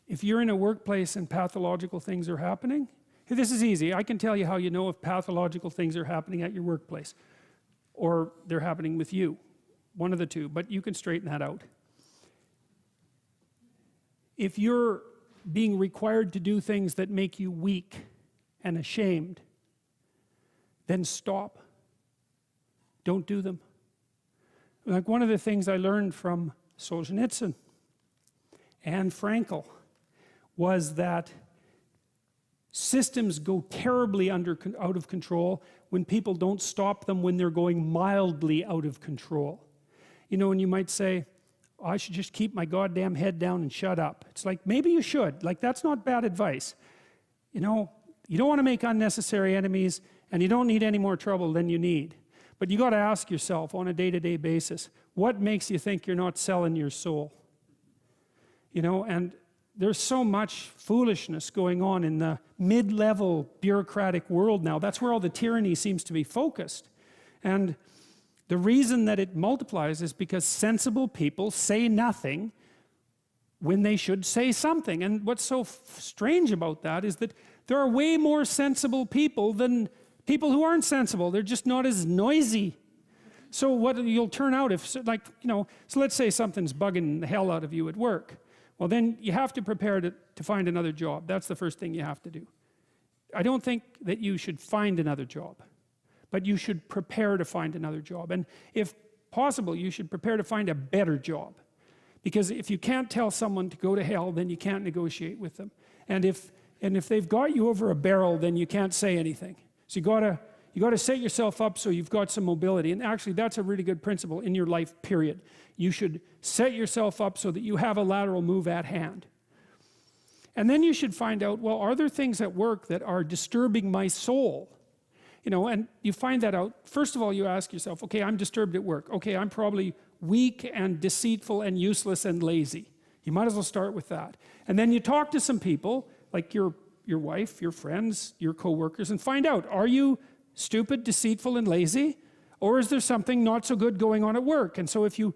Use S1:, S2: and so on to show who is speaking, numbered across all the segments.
S1: If you're in a workplace and pathological things are happening, this is easy. I can tell you how you know if pathological things are happening at your workplace or they're happening with you. One of the two, but you can straighten that out. If you're being required to do things that make you weak and ashamed, then stop. Don't do them. Like one of the things I learned from Solzhenitsyn and Frankl was that systems go terribly out of control when people don't stop them when they're going mildly out of control. You know, and you might say, oh, I should just keep my goddamn head down and shut up. It's like, maybe you should. Like, that's not bad advice. You know, you don't want to make unnecessary enemies, and you don't need any more trouble than you need. But you got to ask yourself on a day-to-day basis, what makes you think you're not selling your soul? You know, and there's so much foolishness going on in the mid-level bureaucratic world now. That's where all the tyranny seems to be focused. And the reason that it multiplies is because sensible people say nothing when they should say something. And what's so strange about that is that there are way more sensible people than people who aren't sensible. They're just not as noisy. So what you'll turn out if, like, you know, so let's say something's bugging the hell out of you at work. Well, then you have to prepare to find another job. That's the first thing you have to do. I don't think that you should find another job, but you should prepare to find another job. And if possible, you should prepare to find a better job. Because if you can't tell someone to go to hell, then you can't negotiate with them. And if they've got you over a barrel, then you can't say anything. So you gotta set yourself up so you've got some mobility. And actually, that's a really good principle in your life, period. You should set yourself up so that you have a lateral move at hand. And then you should find out, well, are there things at work that are disturbing my soul? You know, and you find that out. First of all, you ask yourself, okay, I'm disturbed at work. Okay, I'm probably weak and deceitful and useless and lazy. You might as well start with that. And then you talk to some people, like your wife, your friends, your co-workers, and find out, are you stupid, deceitful, and lazy? Or is there something not so good going on at work? And so if you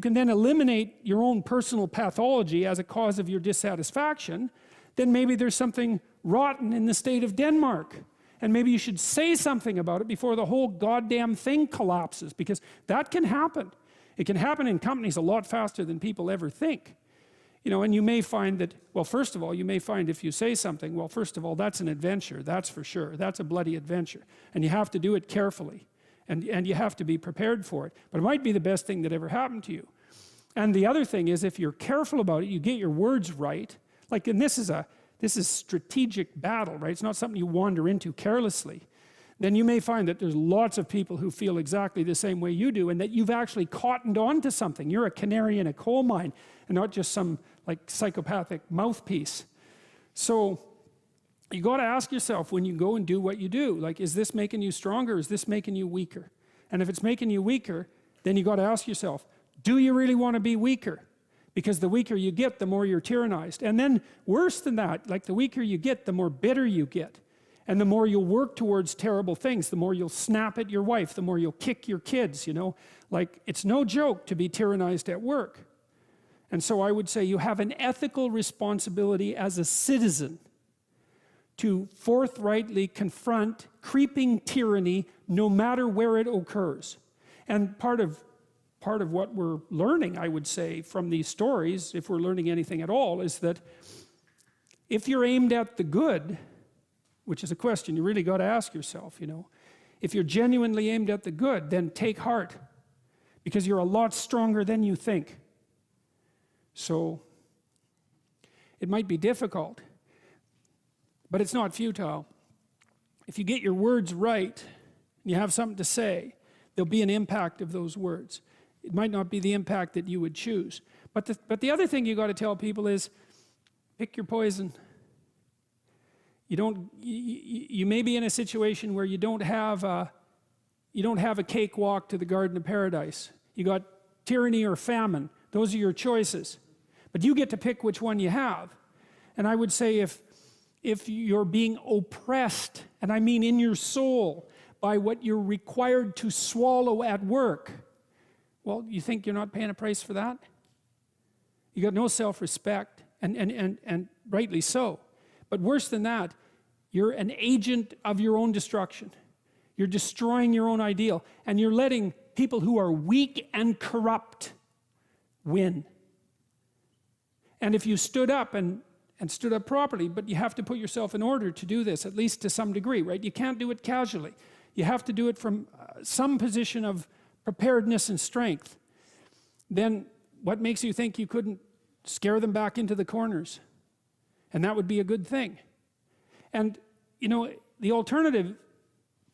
S1: can then eliminate your own personal pathology as a cause of your dissatisfaction, then maybe there's something rotten in the state of Denmark. And maybe you should say something about it before the whole goddamn thing collapses, because that can happen. It can happen in companies a lot faster than people ever think. You know, and you may find that, well, first of all, you may find if you say something, well, first of all, that's an adventure, that's for sure. That's a bloody adventure. And you have to do it carefully. And you have to be prepared for it. But it might be the best thing that ever happened to you. And the other thing is, if you're careful about it, you get your words right. Like, and this is strategic battle, right? It's not something you wander into carelessly. Then you may find that there's lots of people who feel exactly the same way you do, and that you've actually cottoned on to something. You're a canary in a coal mine, and not just some like psychopathic mouthpiece. So you got to ask yourself when you go and do what you do, like, is this making you stronger? Is this making you weaker? And if it's making you weaker, then you got to ask yourself, do you really want to be weaker? Because the weaker you get, the more you're tyrannized. And then worse than that, like, the weaker you get, the more bitter you get. And the more you'll work towards terrible things, the more you'll snap at your wife, the more you'll kick your kids, you know. Like, it's no joke to be tyrannized at work. And so I would say you have an ethical responsibility as a citizen to forthrightly confront creeping tyranny no matter where it occurs. And part of what we're learning, I would say, from these stories, if we're learning anything at all, is that if you're aimed at the good, which is a question you really got to ask yourself, you know, if you're genuinely aimed at the good, then take heart, because you're a lot stronger than you think. So it might be difficult, but it's not futile. If you get your words right, and you have something to say, there'll be an impact of those words. It might not be the impact that you would choose. But the other thing you got to tell people is, pick your poison. You may be in a situation where you don't have a cakewalk to the Garden of Paradise. You got tyranny or famine. Those are your choices. But you get to pick which one you have. And I would say if you're being oppressed, and I mean in your soul, by what you're required to swallow at work, well, you think you're not paying a price for that? You got no self-respect. and rightly so. But worse than that, you're an agent of your own destruction. You're destroying your own ideal, and you're letting people who are weak and corrupt win. And if you stood up and stood up properly, but you have to put yourself in order to do this, at least to some degree, right? You can't do it casually. You have to do it from some position of preparedness and strength. Then what makes you think you couldn't scare them back into the corners? And that would be a good thing. And, you know, the alternative,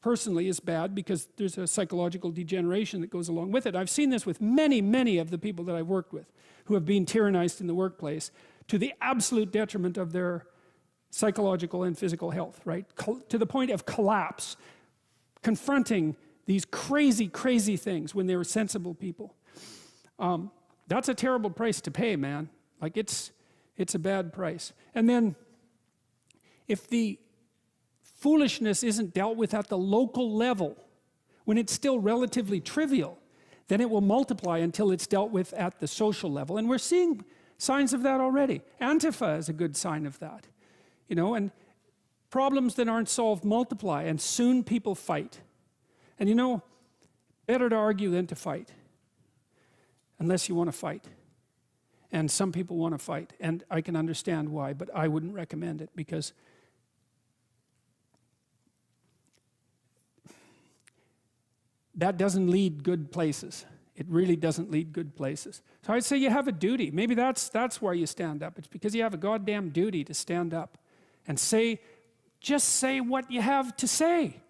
S1: personally, is bad because there's a psychological degeneration that goes along with it. I've seen this with many, many of the people that I've worked with who have been tyrannized in the workplace to the absolute detriment of their psychological and physical health, right? To the point of collapse, confronting these crazy, crazy things when they were sensible people. That's a terrible price to pay, man. Like, it's a bad price. And then, if the foolishness isn't dealt with at the local level, when it's still relatively trivial, then it will multiply until it's dealt with at the social level. And we're seeing signs of that already. Antifa is a good sign of that. You know, and problems that aren't solved multiply, and soon people fight. And you know, better to argue than to fight, unless you want to fight. And some people want to fight, and I can understand why, but I wouldn't recommend it, because that doesn't lead good places. It really doesn't lead good places. So I'd say you have a duty. Maybe that's why you stand up. It's because you have a goddamn duty to stand up and say, just say what you have to say.